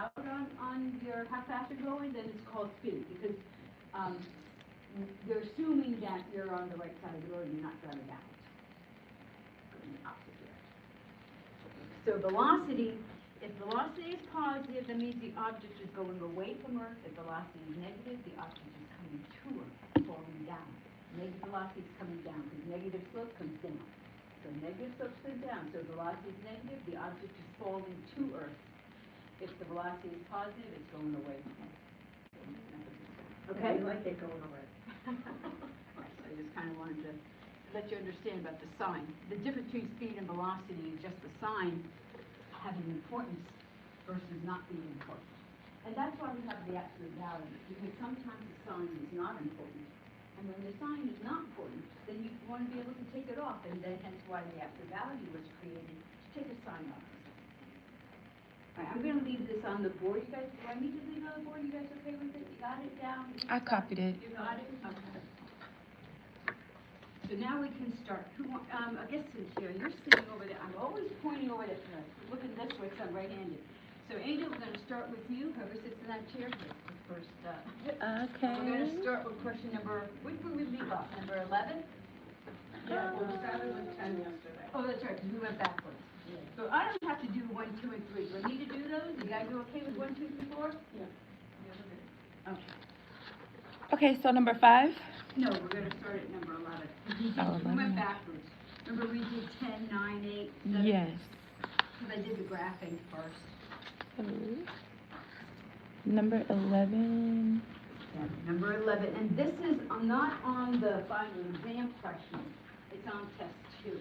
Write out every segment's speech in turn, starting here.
allowed on your how fast you're going, then it's called speed, because, they're assuming that you're on the right side of the road and you're not driving out. Going the opposite direction. So velocity, if velocity is positive, that means the object is going away from Earth. If velocity is negative, the object is coming to Earth, falling down. Negative velocity is coming down, because negative slope comes down. So negative slope comes down, so velocity is negative, the object is falling to Earth. If the velocity is positive, it's going away from Earth. Okay? I like it going away. Right, so I just kind of wanted to let you understand about the sign. The difference between speed and velocity is just the sign having importance versus not being important. And that's why we have the absolute value, because sometimes the sign is not important. And when the sign is not important, then you want to be able to take it off, and then hence why the absolute value was created, to take a sign off. All right, I'm going to leave this on the board. You guys, do I need to leave it on the board? You guys okay with it? You got it down? I copied it. You got it? Okay. So now we can start. I guess since you're sitting over there, I'm always pointing over there, looking this way, because I'm right-handed. So Angel, we're going to start with you. Whoever sits in that chair gets the first. Okay. We're going to start with question number, which one we leave off? Number 11? Yeah, we started with 10 yesterday. Oh, that's right, because we went backwards. So I don't have to do 1, 2, and 3. Do I need to do those? You guys are okay with 1, 2, 3, 4? Yeah. Okay. Okay, so number 5? No, we're gonna start at number 11. We Oh, went 11. backwards. Remember we did 10, 9, 8, 7? Yes. Because I did the graphing first. So, number 11. Yeah, number 11, and this is not on the final exam question. It's on test 2.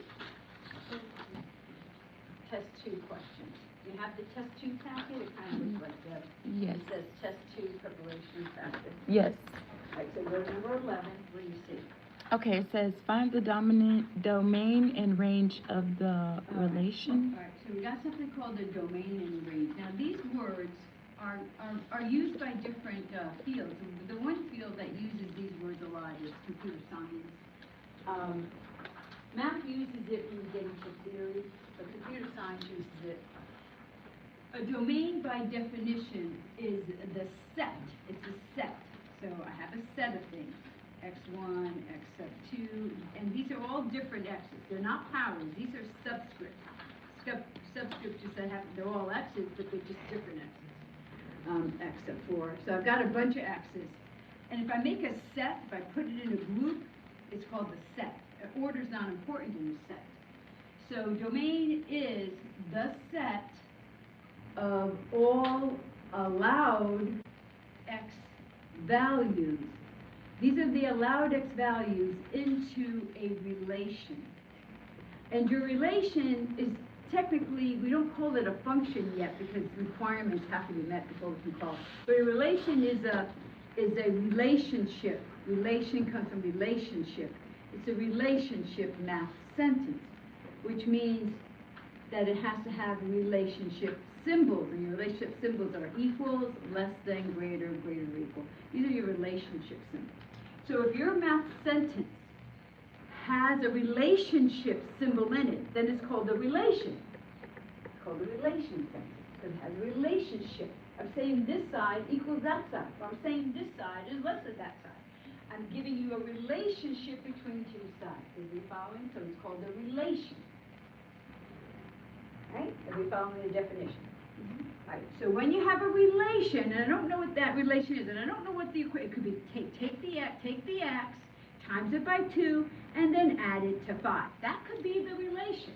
Test 2 questions. You have the test 2 packet, it kind of looks like that. Yes. It says test 2 preparation packet. Yes. All right, so go to number 11, what do you see? Okay, it says find the dominant domain and range of the relation. All right, so we got something called the domain and range. Now, these words are used by different fields. The one field that uses these words a lot is computer science. Math uses it when you get into theory, but computer science uses it. A domain, by definition, is the set. It's a set. So I have a set of things. X1, X sub 2, and these are all different X's. They're not powers. These are subscripts. Subscripts just that they're all X's, but they're just different X's. X sub 4. So I've got a bunch of X's. And if I make a set, if I put it in a group, it's called the set. Order's not important in a set. So domain is the set of all allowed X values. These are the allowed X values into a relation. And your relation is technically, we don't call it a function yet because requirements have to be met before we can call it. But a relation is a relationship. Relation comes from relationship. It's a relationship math sentence, which means that it has to have relationship symbols, and your relationship symbols are equals, less than, greater, greater or equal. These are your relationship symbols. So if your math sentence has a relationship symbol in it, then it's called a relation. It's called a relation sentence, because it has a relationship. I'm saying this side equals that side, or I'm saying this side is less than that side. I'm giving you a relationship between two sides. Are you following? So it's called a relation. Right? Are we following the definition? Right. So when you have a relation, and I don't know what that relation is, and I don't know what the equation, it could be take the x, times it by 2, and then add it to 5. That could be the relation.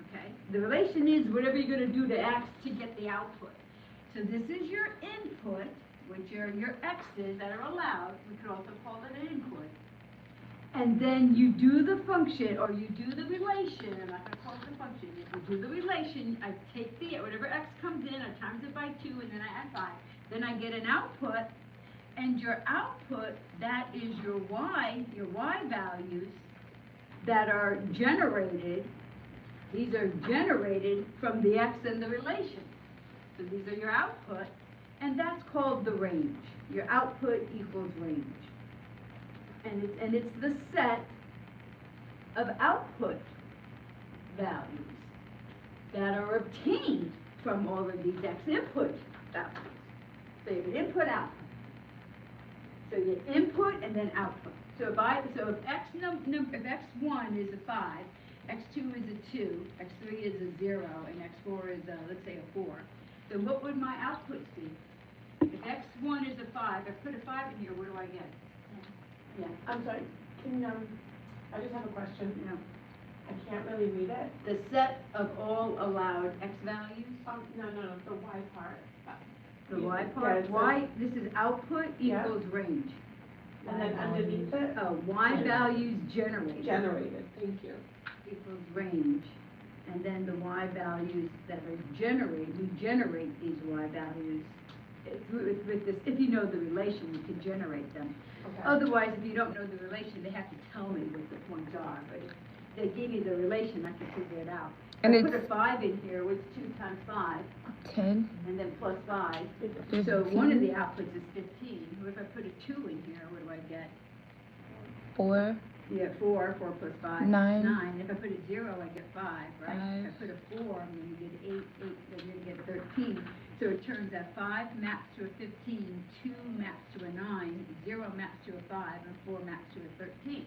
Okay? The relation is whatever you're going to do to x to get the output. So this is your input, which are your x's that are allowed. We could also call it an input. And then you do the function, or you do the relation. I'm not going to call it the function. If you do the relation, I take the, whatever x comes in, I times it by 2, and then I add 5. Then I get an output, and your output, that is your y values that are generated. These are generated from the x and the relation. So these are your output, and that's called the range. Your output equals range. And it's the set of output values that are obtained from all of these x input values. So you have an input, output. So you get input and then output. So if x1 is a 5, x2 is a 2, x3 is a 0, and x4 is let's say a 4, then what would my outputs be? If x1 is a 5, I put a 5 in here, what do I get? Yeah. I'm sorry, can, I just have a question. No. I can't really read it. The set of all allowed x values, No, the Y part. the y Yeah, part, it says- y, this is output Yeah. equals range. And then underneath it, Y values generated generated, thank you. equals range. And then the y values that are generated, we generate these y values. With this, if you know the relation, you can generate them. Okay. Otherwise, if you don't know the relation, they have to tell me what the points are, but if they give you the relation, I can figure it out. And I put a it's- 5 in here, what's 2 times 5, 10, and then plus 5. 15. So one of the outputs is 15. What if I put a 2 in here, what do I get? 4, Yeah, 4 plus 5. 9. 9. If I put a 0, I get 5, right? If I 5. put a 4, I'm going to get 8, then you're going to get 13. So it turns out 5 maps to a 15, 2 maps to a 9, 0 maps to a 5, and 4 maps to a 13.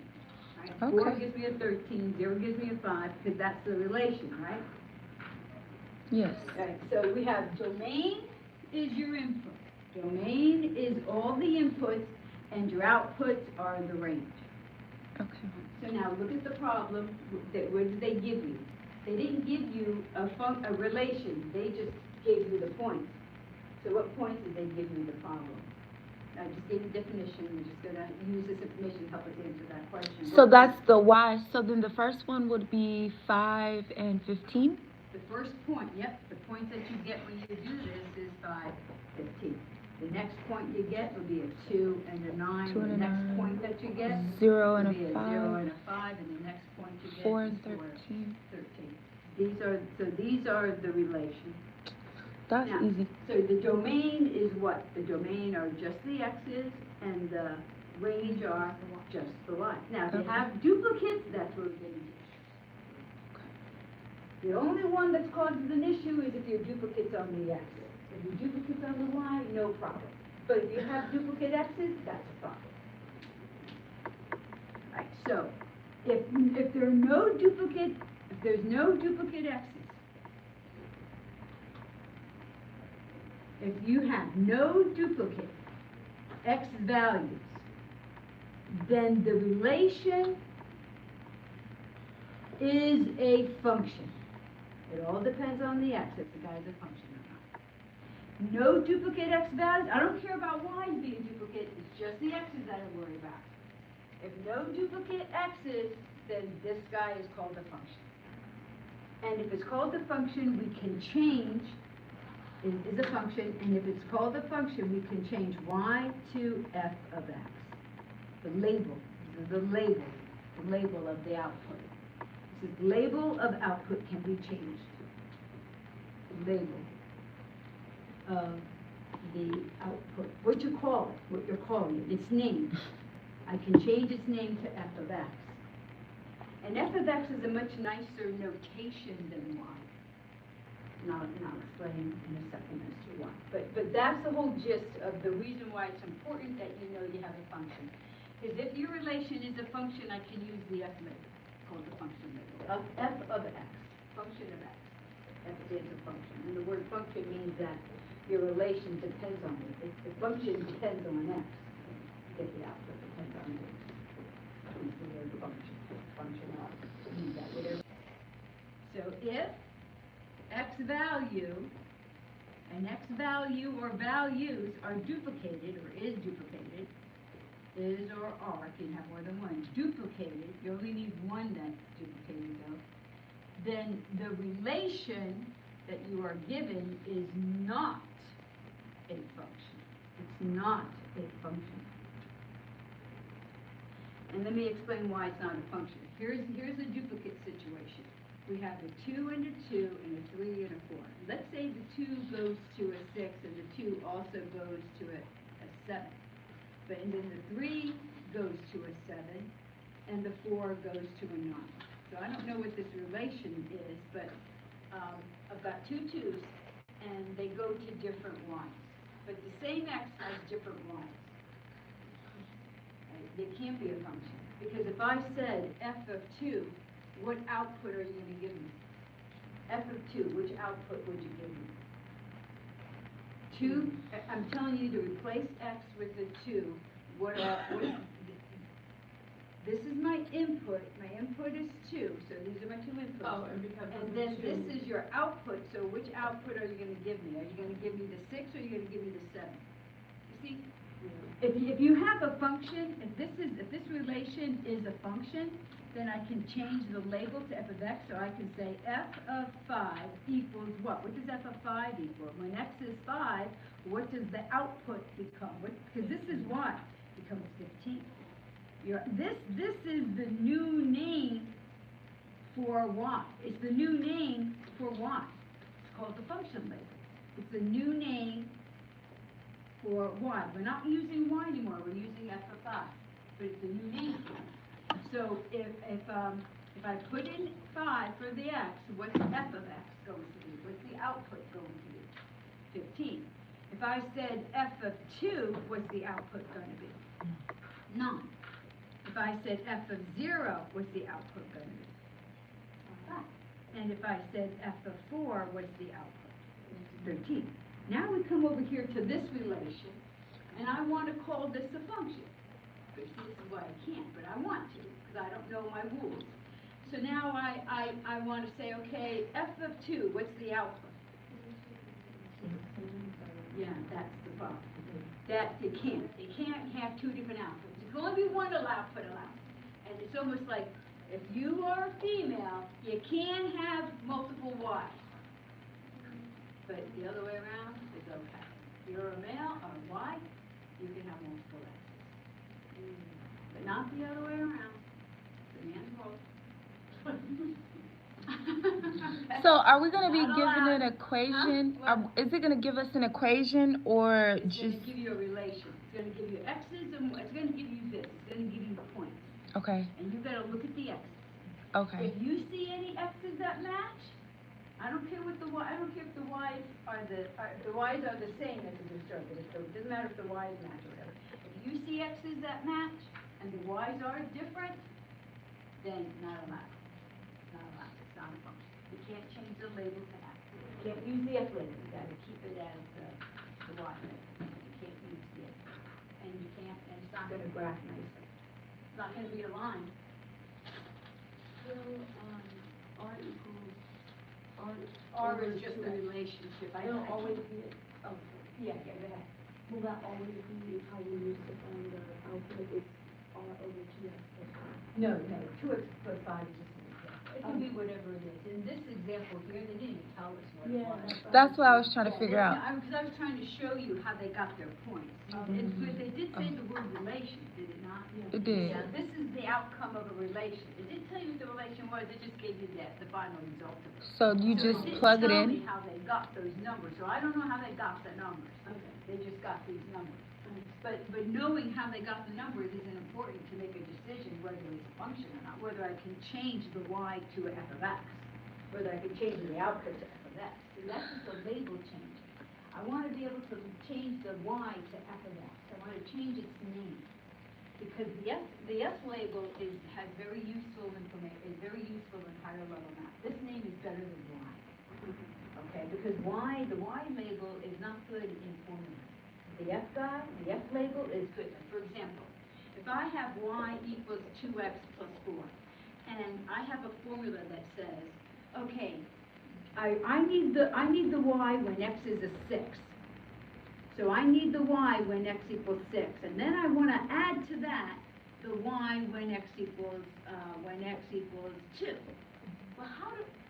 Right? 4 Okay. gives me a 13, 0 gives me a 5, because that's the relation, right? yes. Right, so we have domain is your input. Domain is all the inputs, and your outputs are the range. Okay. So now look at the problem, what did they give you? They didn't give you a relation, they just gave you the points. So what points did they give you in the problem? I just gave you definition, we're just gonna use this information to help us answer that question. So that's the y. So then the first one would be 5 and 15? The first point, yep, the point that you get when you do this is 5, 15. The next point you get will be a 2 and a 9. 2 and The a next 9. point that you get 0 and will a be a 5. 0 and a 5, and the next point you get 4 is and 13. 13. These are the relation. That's Now, easy. So the domain is what? The domain are just the x's, and the range are just the y. Now, if you Okay. have duplicates, that's where we get an issue. The only one that causes an issue is if your duplicates on the x. If your duplicates on the y, no problem. But if you have duplicate x's, that's a problem. Right, so if there's no duplicate x's, if you have no duplicate x values, then the relation is a function. It all depends on the x, if the guy's a function or not. No duplicate x values, I don't care about y's being duplicate, it's just the x's that I worry about. If no duplicate x's, then this guy is called a function. And if it's called a function, we can change, it is a function, and if it's called a function, we can change y to f of x. The label of the output. So the label of output can be changed. The label of the output, what you call it, what you're calling it, its name. I can change its name to f of x. And f of x is a much nicer notation than y. And I'll explain in a second as to why. But that's the whole gist of the reason why it's important that you know you have a function. Because if your relation is a function, I can use the f label, called the function label, of f of x, function of x. F stands for function. And the word function means that your relation depends on it. If the function depends on x, if the output depends on x. It's the word function. Function of means that whatever. So if x value and x value or values are duplicated or is duplicated, is or are, if you have more than one, duplicated, you only need one that's duplicated though, then the relation that you are given is not a function. It's not a function. And let me explain why it's not a function. Here's a duplicate situation. We have a 2 and a 2 and a 3 and a 4. Let's say the 2 goes to a 6 and the 2 also goes to a 7. But and then the 3 goes to a 7 and the 4 goes to a 9. So I don't know what this relation is, but I've got two 2s and they go to different y's. But the same x has different y's. Right? They can't be a function. Because if I said f of 2, what output are you going to give me? F of 2, which output would you give me? 2, I'm telling you to replace x with a 2. This is my input is 2, so these are my two inputs. Oh, and because of And the then two. this is your output, so which output are you gonna give me? Are you gonna give me the 6 or are you gonna give me the 7? You see, if you have a function, if this relation is a function, then I can change the label to f of x, so I can say f of 5 equals what? What does f of 5 equal? When x is 5, what does the output become? Because this is y, becomes 15. This is the new name for y. It's the new name for y. It's called the function label. It's a new name for y. We're not using y anymore. We're using f of 5. But it's a new name for it. So if I put in 5 for the x, what's f of x going to be? What's the output going to be? 15. If I said f of 2, what's the output going to be? 9. If I said f of 0, what's the output going to be? 5. And if I said f of 4, what's the output? 13. Now we come over here to this relation, and I want to call this a function. But see, this is why I can't, but I want to, because I don't know my rules. So now I want to say, okay, f of 2, what's the output? Yeah, that's the problem. That it can't have two different outputs. It can only be one output allowed. And it's almost like, if you are a female, you can have multiple Ys. But the other way around is okay. If you're a male or a Y, you can have multiple X's. But not the other way around. The man's world. So are we gonna be Not given allowed. an equation? Huh? Is it gonna give us an equation or It's going just, to give you a relation. It's going to give you X's and it's going to give you this. It's going to give you points. okay, And you've got to look at the X's. okay, If you see any X's that match, I don't care what the Y, I don't care if the Y's are the Y's are the same as the disturbance. So it doesn't matter if the Y's match or whatever. If you see X's that match and the Y's are different, then not allowed. Not allowed. It's not a function. You can't change the label to X. You can't use the F label. You got to keep it as the Y label. You can't use the X. And you can't, and it's not going to graph nicely. It's not going to be a line. So, R equals, R is just a relationship. It'll always be, Oh, yeah, go ahead. will that always be how we use to find the output, it's R over 2x plus 5? No, 2x plus 5 is just an example. It can be whatever it is. In this example here, they didn't even tell us what it was. that's what I was trying to figure out. Because I was trying to show you how they got their points. It's good, they did say the word relation, did it not? It did. Yeah, this is the outcome of a relation. It didn't tell you what the relation was, it just gave you the final result of it. So you So just didn't plug it tell me in? how they got those numbers, so I don't know how they got the numbers. Okay. They just got these numbers. But knowing how they got the numbers isn't important to make a decision whether it's a function or not, whether I can change the y to f of x, whether I can change the output to f of x. And that's just a label change. I want to be able to change the y to f of x. I want to change its name. Because the f label has very useful information, is very useful in higher level math. This name is better than y. Okay, because the y label is not good in formula. The F label is good. For example, if I have y equals 2x plus 4, and I have a formula that says, okay, I need the y when x is a 6. So I need the y when x equals 6, and then I want to add to that the y when x equals 2. Well,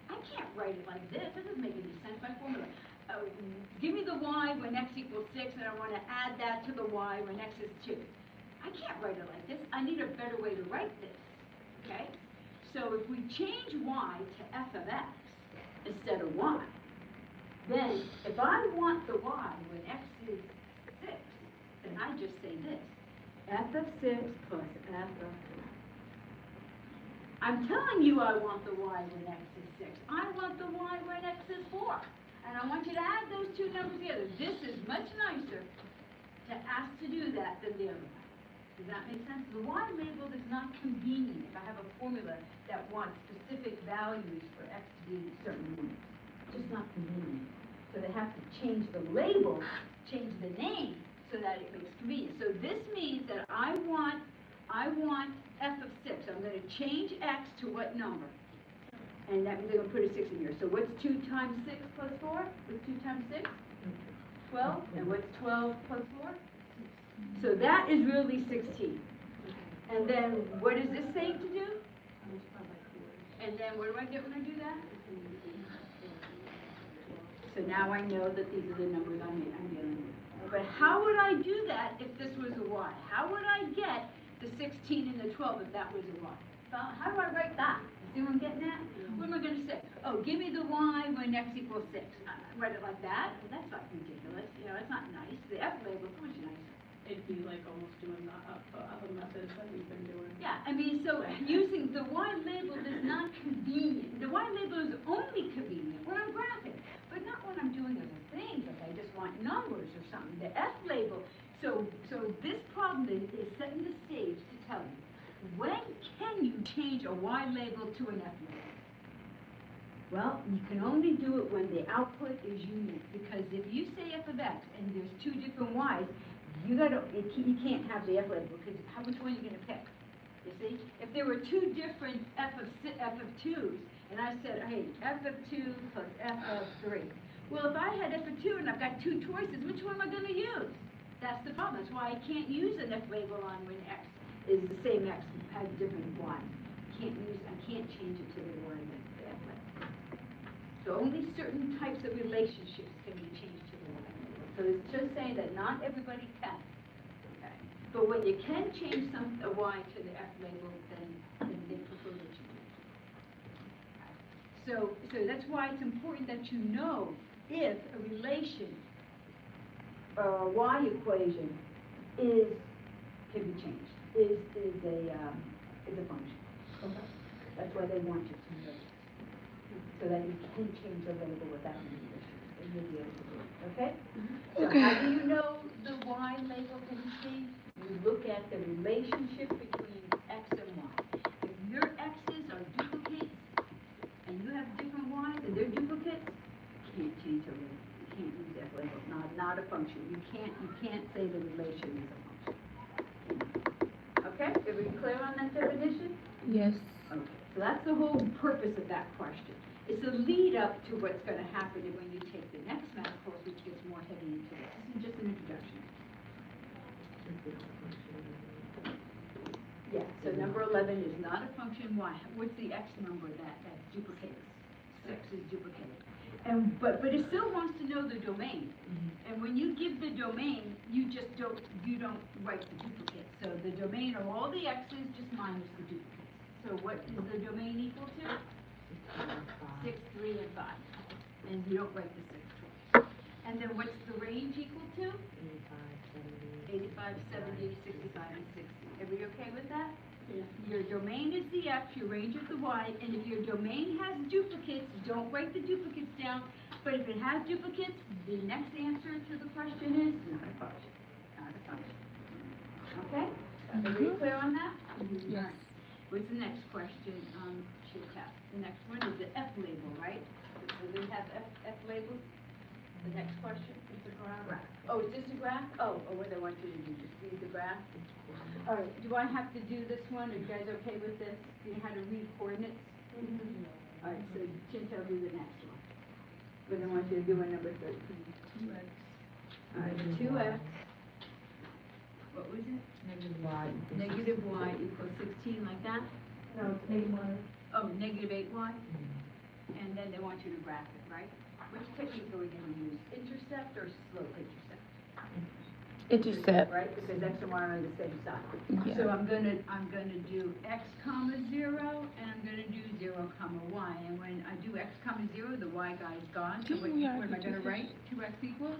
I can't write it like this. That doesn't make any sense. My formula. Give me the y when x equals 6, and I want to add that to the y when x is 2. I can't write it like this. I need a better way to write this, okay? So if we change y to f of x instead of y, then if I want the y when x is 6, then I just say this, f of 6 plus f of 4. I'm telling you I want the y when x is 6. I want the y when x is 4. And I want you to add those two numbers together. This is much nicer to ask to do that than the other one. Does that make sense? The Y labeled is not convenient if I have a formula that wants specific values for X to be certain numbers. It's just not convenient. So they have to change the label, change the name, so that it makes convenient. So this means that I want f of 6. I'm going to change x to what number? And that means I'm going to put a 6 in here. So what's 2 times 6 plus 4? What's 2 times 6? 12. And what's 12 plus 4? So that is really 16. And then what is this saying to do? And then what do I get when I do that? So now I know that these are the numbers I'm dealing with. But how would I do that if this was a y? How would I get the 16 and the 12 if that was a y? How do I write that? See what I'm getting at? What am I going to say? Oh, give me the y when x equals 6. Write it like that? Well, that's not ridiculous. You know, it's not nice. The f label is much nicer. It'd be like almost doing the other methods that we've been doing. Yeah, I mean, so using the Y label is not convenient. The Y label is only convenient when I'm graphing, but not when I'm doing other things, like I just want numbers or something. The F label, so this problem is setting the stage to tell you, when can you change a Y label to an F label? Well, you can only do it when the output is unique, because if you say F of X and there's two different Y's, you can't have the F label, because which one are you going to pick? You see? If there were two different F of 2's, and I said, hey, F of 2 plus F of 3. Well, if I had F of 2 and I've got two choices, which one am I going to use? That's the problem. That's why I can't use an F label on when X is the same X has different Y. I can't change it to the Y with the F label. So only certain types of relationships can be changed to the Y label. So it's just saying that not everybody can. Okay. But when you can change a Y to the F label, then they prefer that you do. So that's why it's important that you know if a relation or a Y equation can be changed, is a function. Okay. That's why they want you to know it. So that you can change the label without any issues. And you'll be able to do it. Okay? So how do you know the Y label can be changed? You look at the relationship between X and Y. If your X's are duplicates and you have different Y's and they're duplicates, you can't change the label. You can't use that label. Not a function. You can't say the relation is a function. Okay? Are we clear on that definition? Yes. Okay. So that's the whole purpose of that question. It's a lead up to what's going to happen when you take the next math course, which gets more heavy into this. This is just an introduction. Yeah, so number 11 is not a function. Why? What's the X number that duplicates? 6 is duplicated. But it still wants to know the domain. And when you give the domain, you don't write the duplicate. So the domain are all the X's just minus the duplicates. So what is the domain equal to? 6, 3, and 5. And you don't write the 6 twice. And then what's the range equal to? 85, 70, 65, and 60. Everybody okay with that? Yeah. Your domain is the X, your range is the Y, and if your domain has duplicates, don't write the duplicates down. But if it has duplicates, the next answer to the question is not a function. Not a function. Okay? Everybody clear on that? Yes. What's the next question? Should have. The next one is the F label, right? Do we have F labels? The next question? It's a graph. Oh, is this a graph? Oh, what do I want you to do? Just read the graph? All right, do I have to do this one? Are you guys okay with this? Do you know how to read coordinates? All right, so Chantel, do the next one. But I want you to do one number 13. 2x. All right, 2x. What was it? Negative y equals 16, like that? No, it's 8Y. Oh, negative 8y? And then they want you to graph it, right? Which technique are we going to use? Intercept or slope intercept? Intercept. Right, because x and y are on the same side. Yeah. So I'm gonna do x comma 0, and I'm gonna do 0 comma y. And when I do x comma 0, the y guy is gone. So what am I gonna write? 2x equals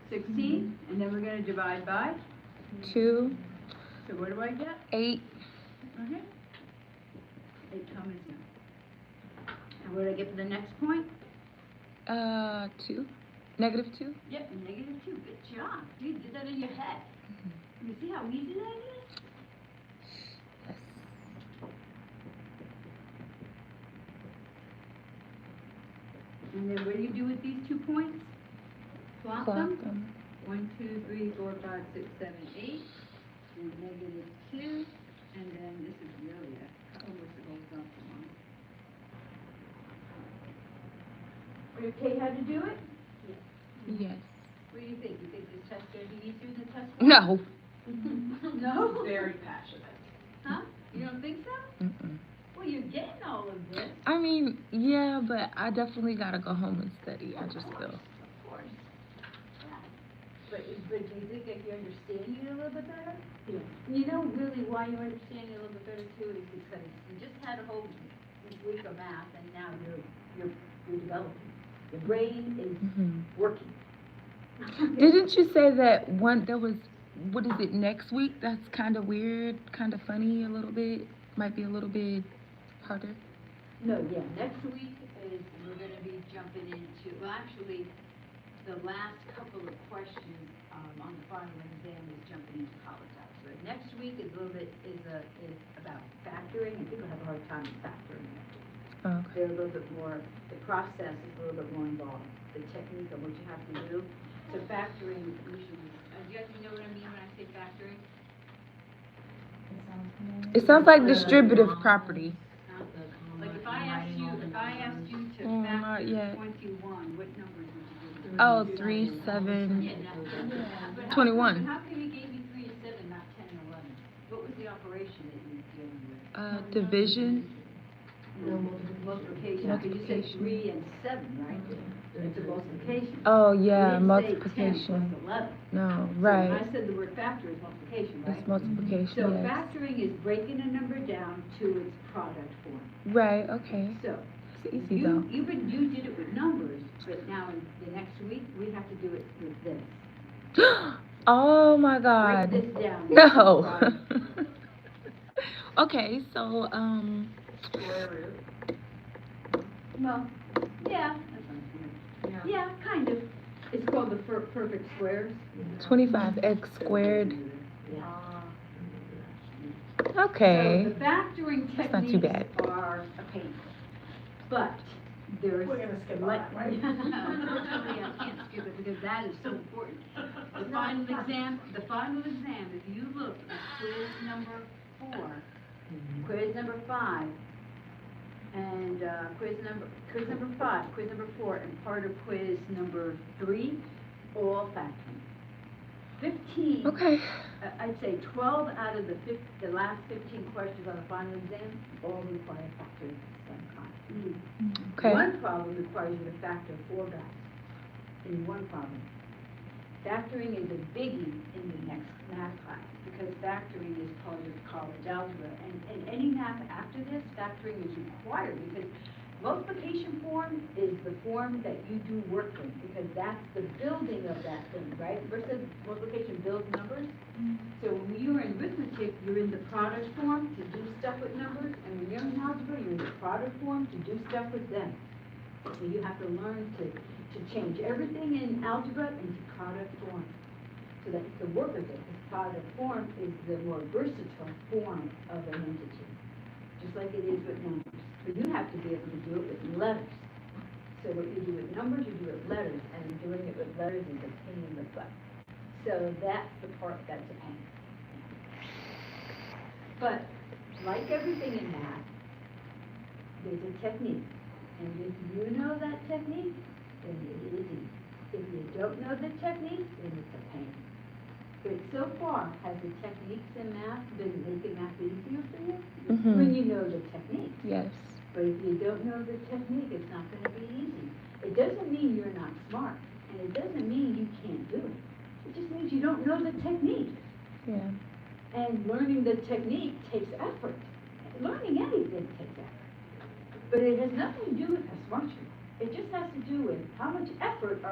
16, and then we're gonna divide by 2, So what do I get? 8, Okay. 8 comma 0. And what do I get for the next point? 2. -2? Yep, -2, good job. You did that in your head. You see how easy that is? Yes. And then what do you do with these 2 points? Plot Plot them. them. 1, 2, 3, 4, 5, 6, 7, 8, and -2, and then this is really almost a whole bunch of them. Are you okay how to do it? Yes. What do you think? You think this test's gonna be easier than test 1? No. No? Very passionate. Huh? You don't think so? Mm-mm. Well, you're getting all of this. I mean, yeah, but I definitely gotta go home and study. I just feel. Of course. Yeah. But do you think that you're understanding it a little bit better? Yes. You know really why you're understanding it a little bit better too is because you just had a whole week of math and now you're developing. Your brain is Hmm. working. Didn't you say that there was, what is it, next week? That's kind of weird, kind of funny a little bit. Might be a little bit harder. No, yeah, next week is, we're gonna be jumping into, well, actually, the last couple of questions, on the final exam is jumping into college algebra. Next week is a little bit, is about factoring, and people have a hard time with factoring. Okay. They're a little bit more, the process is a little bit more involved, the technique of what you have to do. So factoring usually, do you guys know what I mean when I say factoring? It sounds like distributive property. Huh? Like if I asked you to Not factor yet. 21, what numbers would you give me? Oh, 3, 7, Yeah, but how 21. come- But how come you gave me 3 and 7, not 10 and 11? What was the operation that you were dealing with? Division. Multiplication, because you said 3 and 7, right? It's a multiplication. Oh, You yeah, didn't say 10 multiplication. plus 11. No, So when right. I said the word factor is multiplication, right? It's multiplication, So yes. factoring is breaking a number down to its product form. Right, okay. So, It's easy though. you did it with numbers, but now in the next week, we have to do it with this. Oh my God. Break this down. No. Right. Okay, so, Square root. Well, yeah, yeah, kind of. It's called the perfect squares. 25x squared. Yeah. Okay. So the factoring That's not too techniques bad. are a pain, but there's. We're gonna skip on that, right? Unfortunately, I can't skip it because that is so important. The final exam, if you look at quiz number 4, quiz number 5, and quiz number 5, quiz number 4, and part of quiz number 3, all factoring. 15. Okay. I'd say 12 out of the last 15 questions on the final exam all require factoring of some kind. Okay. One problem requires you to factor 4 guys in one problem. Factoring is a biggie in the next math class because factoring is part of college algebra. And any math after this, factoring is required because multiplication form is the form that you do work in because that's the building of that thing, right? Versus multiplication builds numbers. So when you're in arithmetic, you're in the product form to do stuff with numbers, and when you're in algebra, you're in the product form to do stuff with them. So you have to learn to change everything in algebra into product form so that you can work with it. Because product form is the more versatile form of an entity, just like it is with numbers. But you have to be able to do it with letters. So what you do with numbers, you do with letters, and doing it with letters is a pain in the butt. So that's the part that's a pain. But like everything in math, there's a technique. And if you know that technique, then it is easy. If you don't know the technique, then it's a pain. But so far, has the techniques in math been making math easier for you? Mhm. When you know the technique. Yes. But if you don't know the technique, it's not going to be easy. It doesn't mean you're not smart, and it doesn't mean you can't do it. It just means you don't know the technique. Yeah. And learning the technique takes effort. Learning anything takes effort. But it has nothing to do with how smart you are. It just has to do with how much effort are